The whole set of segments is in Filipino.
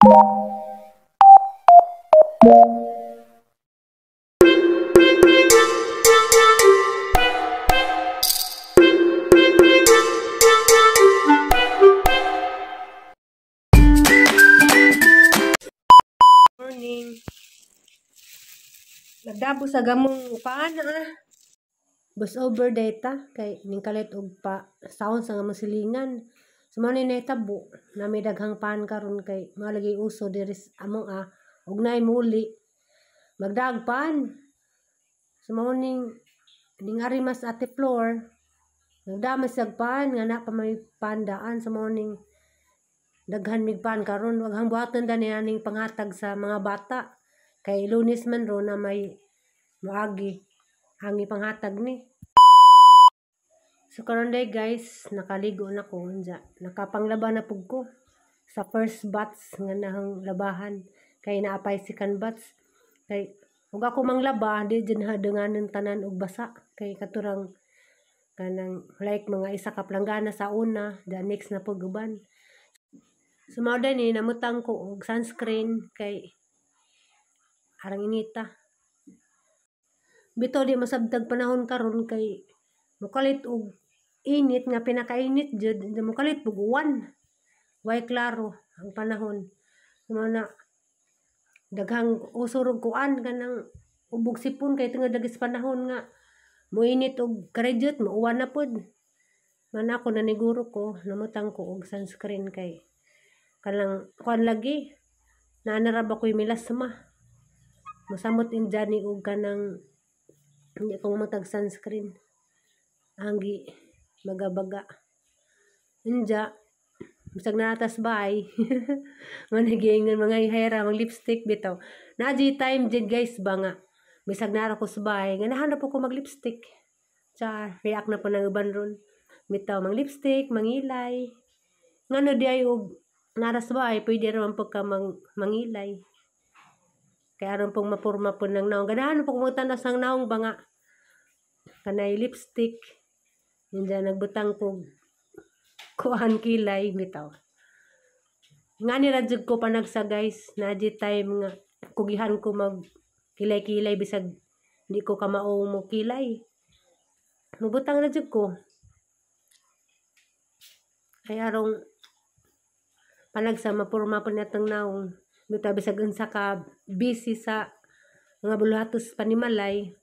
Morning. Nagdabo sa gamong upaan Bus over data kay ning kalit og pa sound sa nga masilingan. Sumani na itabo na may daghang pan karon kay malagi uso diri among og nay muli magdagpan. Sumoning ning ari mas ate floor nagdamas sag pan nga na pa may pandaan sa morning daghan mig pan karon wag hang buhaton dani aning panghatag sa mga bata kay Lunes man ro na may moagi ang ipanghatag ni. So karon day guys, nakaligo na ko unja. Nakapanglaba na pug ko sa first batch nga nahang labahan kay naapay second batch. Kay ug ako manglaba di jud hadenganon tanan og basa kay katurang kanang like mga isa ka planggana sa una, the next na pug uban. So mao ni namutang ko og sunscreen kay arang inita. Bitaw di masabtag panahon karon kay mukalit og init nga pinakainit jud mukalit pug uwan. Way klaro ang panahon. Na daghang usurog kuan kanang ubog sipon kay tungod dagis panahon nga muinit og karejot mauwan na pod. Man ako naniguro ko namutang ko og sunscreen kay kanang kuan lagi naanarab ako'y melasma. Masamot injani og kanang hindi ko matag sunscreen. Anggi baga-baga. Inja bisag natas bay. Managingon mga ihera mag lipstick bitaw. Naji time jud guys ba nga bisag nara ko sa bay nga nahanap ko mag lipstick. React na po ng uban ron. Bitaw mang lipstick, mangilay. Ngano di ay og naras bay pwede raman po ka mangilay. Kaya aron pong mapurma po ng naong. Ganahan po kung tanas ng naong ba nga. Kanay lipstick. Yun dyan, nagbutang po kuhan kilay. Bitaw. Nga niradjug ko panagsa guys. Naji time nga. Kugihan ko mag kilay-kilay. Bisag di ko kamaong mo kilay. Magbutang na jud ko. Ay arong panagsa mapurma po natang naong. Bitaw bisag unsa ka busy sa mga buluhatos panimalay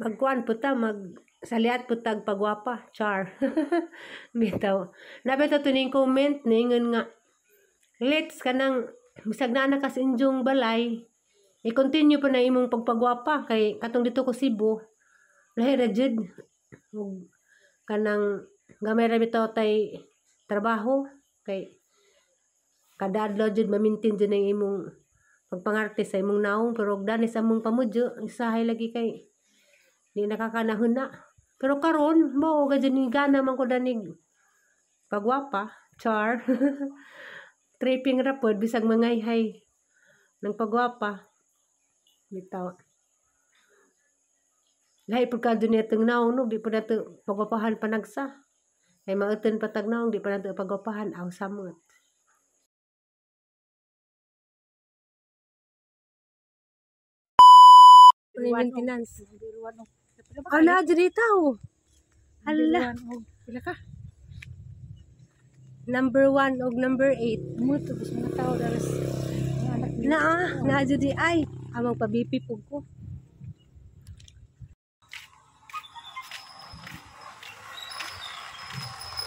magkuan po ta magsaliat po tag pagwapa char. Bitaw nabito tuning comment ningon nga let's kanang bisag na kas injong balay i-continue po na imong pagpagwapa kay katong dito ko Cebu lahi ra jud kanang gamay ra bitaw tay trabaho kay kada adlaw jud ma-maintain jud ang imong pagpangarte sa imong naong pero og dani sa imong pamudyo isahay lagi kay di nakakanahon na. Pero karon mao ga jud ni gana man ko danig pagwapa char. Tripping ra pod bisag mangayhay ng pagwapa bitaw. Lahi pud kadto ni atong naong no di pa nato pagwapahan panagsa. Kay mauton patag naong di pa nato pagwapahan aw samot. Maintenance. Ana diri taw. Hala. Pila ka? Number 1 og number 8. Mo to bis mga tao daras. Na jud ay amang pa-BP pug ko.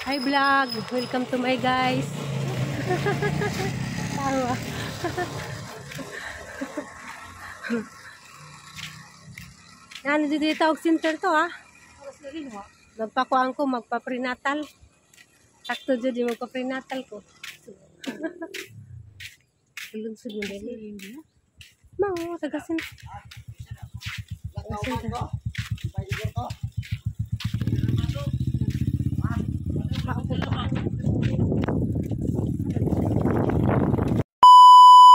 Hi vlog. Welcome to my guys. Tawa. Ano dito tawag center to Magpakuan ko, magpa-prenatal. Sakto dyan yung magpa-prenatal ko. Lugsod mo din. Mau, tagasin.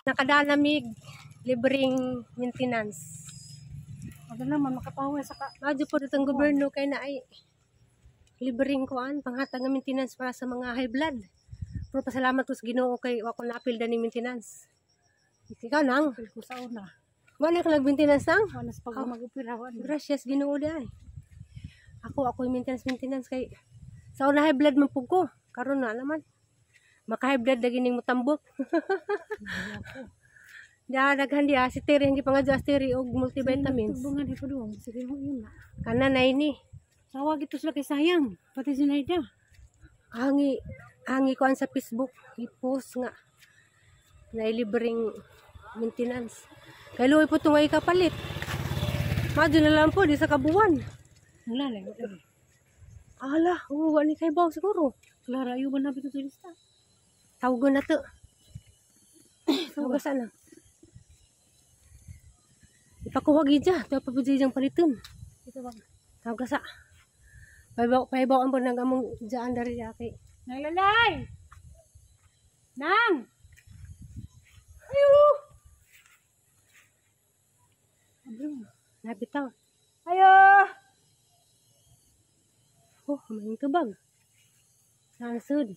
Nakadalamig, libreng maintenance. Ano naman makapahuwi sa ka. Medyo po itong gobyerno kay na ay libreng kuan panghatag ng maintenance para sa mga high blood. Pero pasalamat ko sa Ginoo kay ako na-apil da ni maintenance. Ikaw nang, Apil ko sa una. wala ka nag-maintenance nang? Wala sa pag mag-upirawan. Gracias Ginoo di ay. Ako yung maintenance kay sa una high blood man pug ko. Karon na naman. Maka high blood lagi ning mutambok. Ya daghan dia si Terry hindi pa nga dyan Terry og multivitamins. Tubungan di pa doon. Sige mo yun na. Kana na ini. Tawag ito sila kay sayang. Pati si Naida. Hangi ko an sa Facebook i-post nga na libreng maintenance. Kay luoy po tungay kapalit. Madyo na lang po di sa kabuwan. Wala lang. Ala, wala ni kay baw siguro. Clara, ayaw ba na ito sa lista? Tawagan na to. Tawagan sana. Ipakuwag ija. Ito pa po diyang palitin. Ito ba? Tawagan sa. Paibaw ang po nang among dyan dari yaki. Naglalay! Nang! Ayo! Abro. Nabitaw. Ayo! Oh, maling tubag. Nasud.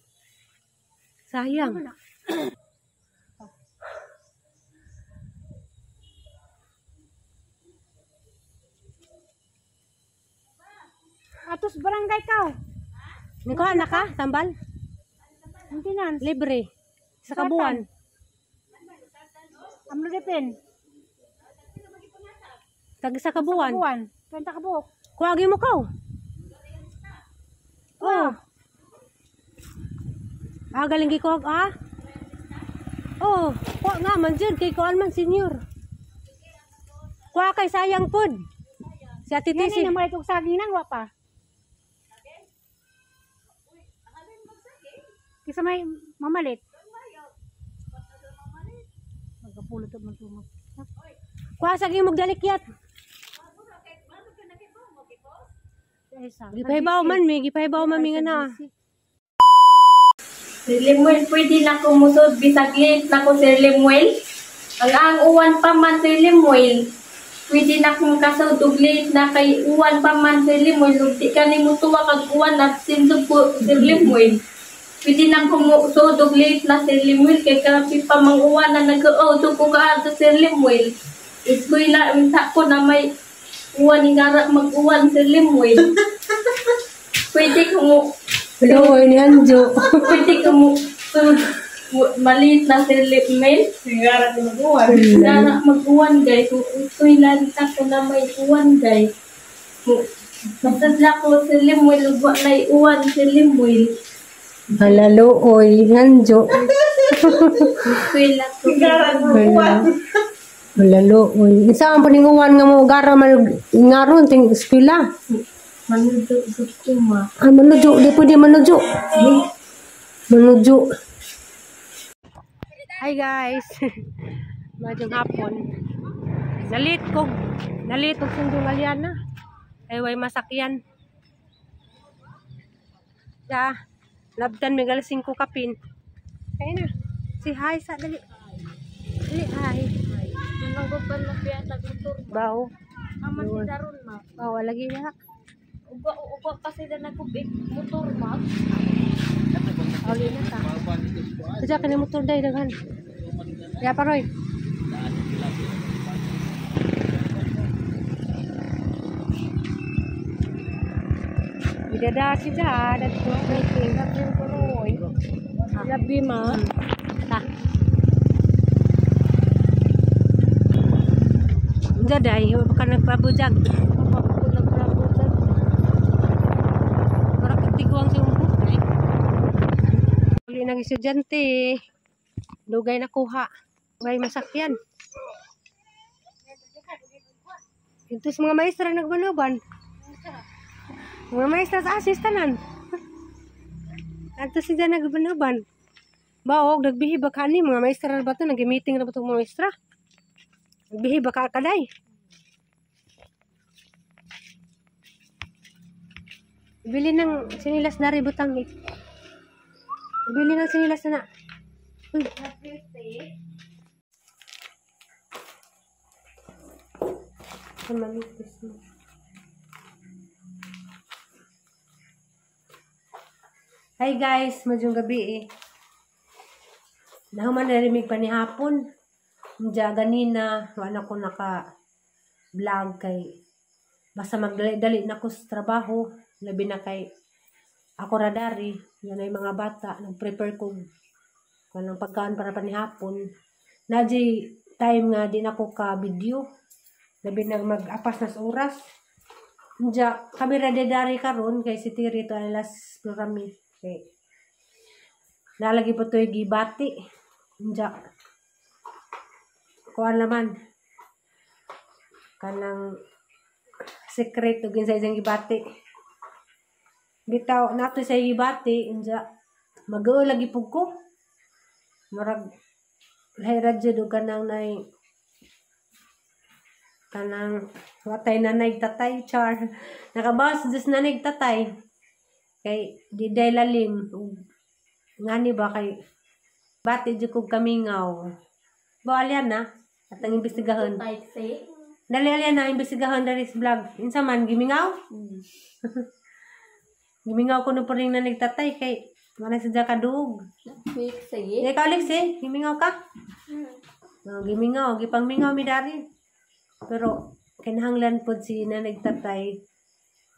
Sayang. Atos barangay ka. Nikuha na ka? Tambal? Maintenance. Libre. Sa kabuan. Amlo depend. Tag sa kabuan. Kabuan. Kanta ka buhok. Kuwagi mo ka. Oh. Galing gikuwag Oh, kuha nga man dyan. Kay kuhaan man senior. Kuha kay sayang pod. Si Ate Yan Tisi. na naman itong saging nang wapa. Kisa may mamalit. Magkapulot at magtumag. Kuha saging magdalikyat. Gipahibaw man mi. Gipahibaw man mi nga na. Sir Lemuel, pwede na kumusod bisag late na ko Sir Lemuel. Ang uwan pa man Sir Lemuel. Pwede na kong kasudog late na kay uwan pa man Sir Lemuel. Lugti ka ni mutuwa kag uwan at sindog po Sir Lemuel. Pwede na kumusudog late na Sir Lemuel kay karapi pa mang uwan na nag-auto ko ka ato Sir Lemuel. Eskwela minta ko na may uwan ni nga mag-uwan Sir Lemuel. Pwede kong Hello, ni Anjo. pwede ka mo maliit na Sir Lemuel. Sigara na mag-uwan. Sigara mag-uwan guys. Uy, lalita ko na may uwan guys. Masadla ko Sir Lemuel. Ugwa na uwan Sir Lemuel. Halalo, oy, Anjo. Eskwela ko. Sigara na mag-uwan. Halalo, oy. Isa ang paninguwan nga mo gara man ngaron ting eskwela. Manudo sa kuma. Manujo, di pwede manujo. Manujo. Hi guys. Madong hapon. Nalit ko sundong alian na. Ay way masakyan. Ya, labdan megal 5 kapin. Kaya na. Si hi sa dali. Dali hi. Nangagopan na siya nag-motor. Bao. Mama si Daron ma. Bao lagi na. Uba kasi na nagubik motor ma. Auli na ta. Sadya ka ni motor day daghan. Ya paroy. Bidada siya, dadto meeting kapin paroy. Labi ma. Ta. Daday, baka nagpabujag. Para pagtiguang sa umpok eh. Uli ng estudyante. Lugay na kuha. May masakyan. Ito sa mga maestra nagbanuban. Mga maestra sa asistanan. Ito sila nagbanuban. Baog, nagbihib ka ni mga maestra na ba ito? Nag-meeting na ba ito mga maestra? Nagbihib ka kaday. Bili ng sinilas na ributang ni. Bili ng sinilas na. Uy. Malitis mo. Hi guys, madyong gabi eh. nahuman na rimig pa ni hapon. Diya ganina, wala ko naka-vlog kay basta magdali-dali na ko sa trabaho. Labi na kay ako radari. Yan ay mga bata. Nag-prepare ko ng pagkaan para pa ni hapon. Nadji time nga di na ko ka-video. Labi na mag-apas na sa oras. Diya kami radari karon kay si Tiri to alas kami. Kay nalagi po to yung gibati. Diya kuan laman kanang secret ug sa isang gibati bitaw nato sa gibati inja mag-o lagi pug ko murag lahirad jud og kanang nay kanang watay nanay tatay char nakabawas just nanay tatay kay di day lalim ngani ba kay bati jud kog kamingaw bawalyan na at ang imbestigahan. Type C. Dali-alian na, imbestigahan na rin sa vlog. Insa man, gimingaw? Gimingaw ko na po rin na nagtatay kay mana sadya kadug. Quick, sige. Ikaw, Alex, gimingaw ka? Gimingaw, gipangmingaw mi dari. Pero, kinahanglan po si na nagtatay.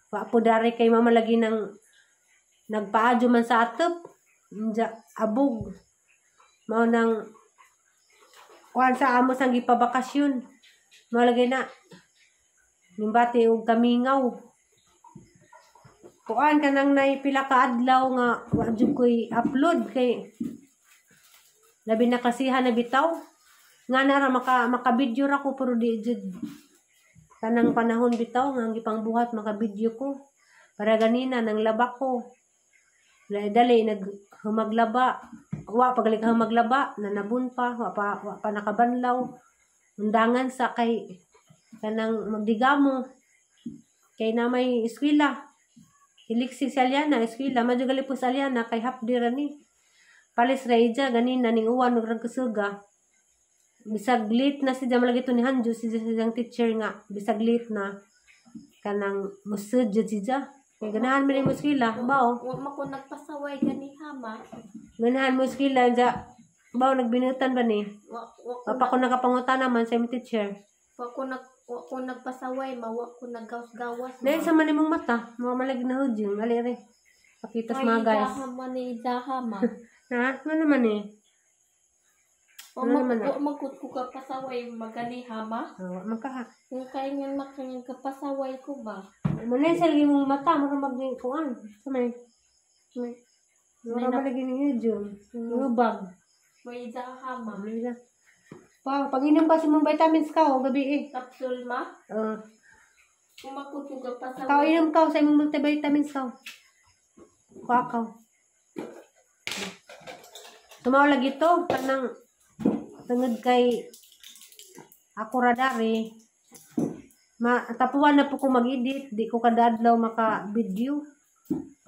Wa po dari kay mamalagi ng nagpaadyo man sa atop. Abog. Mao nang kuan sa amos ang gipabakasyon. Malagay na. Nimbati og kamingaw. Kuan ka nang naipila ka adlaw nga wa jud ko'y upload kay labi na kasihan na bitaw. Nga na ra maka-video ra ko pero di jud kanang panahon bitaw nga gipangbuhat maka-video ko. Para ganina nang laba ko. Dali naghumaglaba. Wa pagaling ka maglaba, nanabun pa, wa pa nakabanlaw. Undangan sa kay kanang magdigamo. Kay na may eskwela. Iliksik sa Aliana, eskwela. Madyagali po sa Aliana, kay hapdira ni. Palis Reija, ganina, ning uwan, nagkasuga. Bisag late na si Jamalagi to ni Hanjo, si siyang teacher nga. Bisag late na. Kanang musud jud siya. Kay ganahan mo rin mo eskwela, bao. Wa man ko nagpasaway gani hama. Ganahan mo eskwela, bao nagbinutan ba ni? Wa Papa ko nakapangutan naman sa imong teacher. ko nagpasaway, mawa ko naggawas-gawas. Dahil sa man imong mata, mga malag na hudyong, alire. Pakitas mga guys. Hama ni Zahama. Ha? Ano naman eh? O magkut ko ka pasaway magani hama. Magkaha. Kung kaya nga makanyang kapasaway ko ba? Muna yung salgi mong mata, mara mag-kuan. Samay. Mara malagi ng hudyong. Lubag. May Zahama. Pa, pag-inom kasi mong vitamins ka, o gabi eh. Kapsul ma? Kung magkut ko ka pasaway. Kao inom ka, sa imong multivitamins ka. Kuakaw. Tumaw lagi to, kanang tungod kay ako radari. Tapuan na po ko mag-edit, di ko kadadlaw maka-video.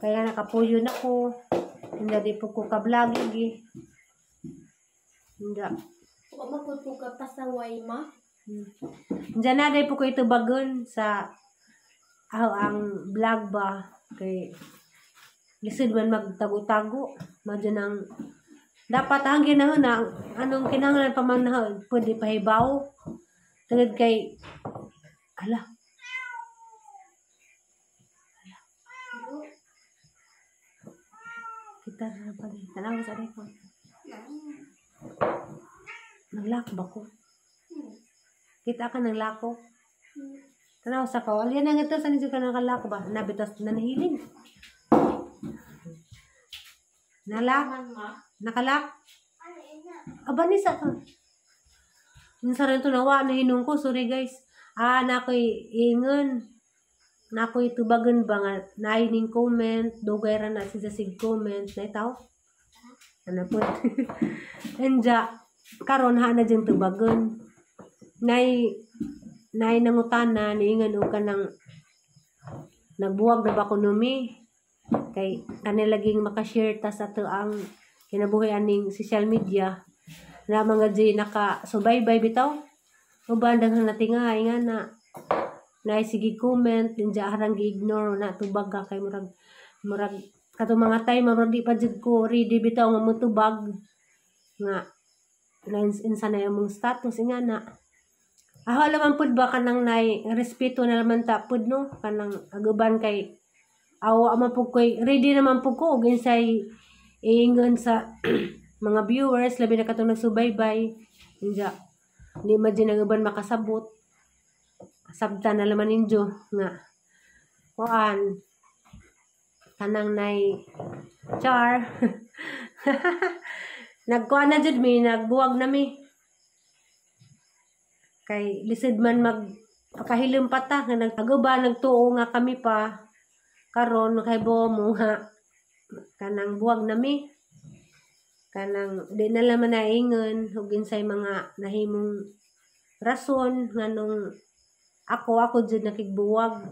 Kaya nakapuyo na ko. Hindi po ko ka-vlog lagi. Hindi. Kung magkut ko ka pasaway ma? Diyan na rin po ko ito bagon sa ang vlog ba. Kay lisod man magtago-tago. Madyo nang dapat ang ginahon na anong kinahanglan pa man na pwede pahibaw. Tungod kay ala. Kita na pala. Tanaw sa record. Naglako ba ko? Kita ka ng lako? Tanaw sa ko. Aliyan na nga ito. Saan ito ka nakalako ba? Nabitas na nahiling. Nalak? Nakalak? Aba ni sa ka. Minsan rin ito nawa na hinung ko. Sorry guys. Na ako'y ingon. Na ako'y tubagan ba nga. Naining comment. Dugay ra na siya sig comment. Na itaw? Ano po? Anja. Karon ha na dyan tubagan. Nay nangutana. Niingan o ka ng nagbuwag na ba ko numi. Kay kanilaging makashare ta sa to ang kinabuhi aning social media na mga di naka-subaybay bitaw uban dang natingay nga na sige comment dinja harang gi-ignore na tubag ka kay murag kato mga time murag di pa jud ko ready bitaw nga mutubag nga insa na yung status nga na. Aho laman pud ba kanang nay respeto na laman ta pud no kanang aguban kay aw ama pud koy ready naman pud ko og insay iingon sa mga viewers labi na katong nagsubaybay inja di imagine aguban makasabot sabta na laman ninyo nga kuan kanang nay char nagkuan na jud mi nagbuwag na mi kay lisod man mag kahilim pata nga nagaguba nagtuo nga kami pa karon kay mo nga kanang buwag na mi kanang di na laman naingon ug insay mga nahimong rason nganong ako jud nakigbuwag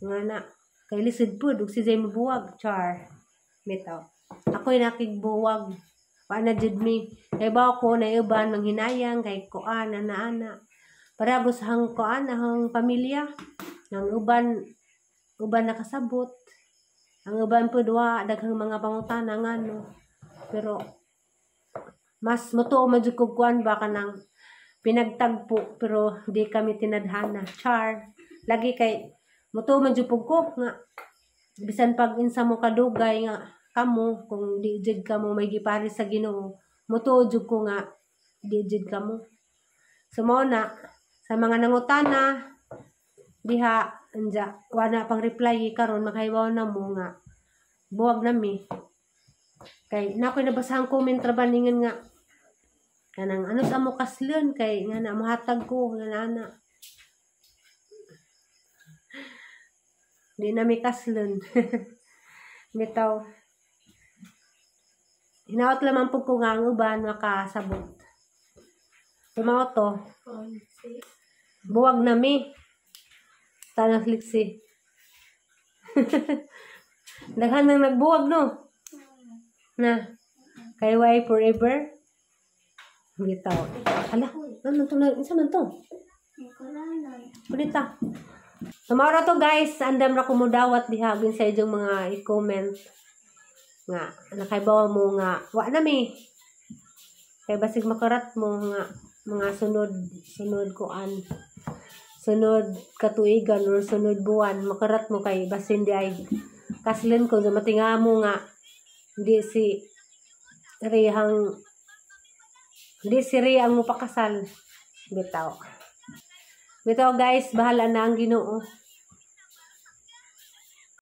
nga na kay lisod pud ug si Jay mabuwag char bitaw ako'y nakigbuwag paana jud mi kay ba ko na uban manghinayang kay kuan ana parabos hang kuan hang pamilya ang uban nakasabot ang uban pud wa daghang mga pangutana ngano pero mas motuo man jud kog kuan ba kanang pinagtagpo pero di kami tinadhana char lagi kay motuo man jud ko nga bisan pag insa mo kadugay nga kamo kung di jud kamo may gipari sa Ginoo motuo jud ko nga di jud kamo sumo na sa mga nangutana diha anja wala pang reply karon makahibaw na mo nga buwag na mi kay nakoy nabasahang comment ra baningan nga kanang ano sa mo kaslon kay nga na mahatag ko nga ana di na mi kaslon bitaw hinaot lamang po ko nga ang uban makasabot tumaw to buwag na mi tanang liksi daghan nang nagbuwag no na kay why forever bitaw ala ano to na isa man to kulita tomorrow to guys andam ra ko mudawat diha bin sa inyong mga i-comment nga nakaibaw mo nga wa na mi kay basig makarat mo nga mga sunod kuan sunod katuigan or sunod buwan makarat mo kay basin di ay kaslen ko matinga mo nga di si Rihang mo pakasal bitaw guys bahala na ang Ginoo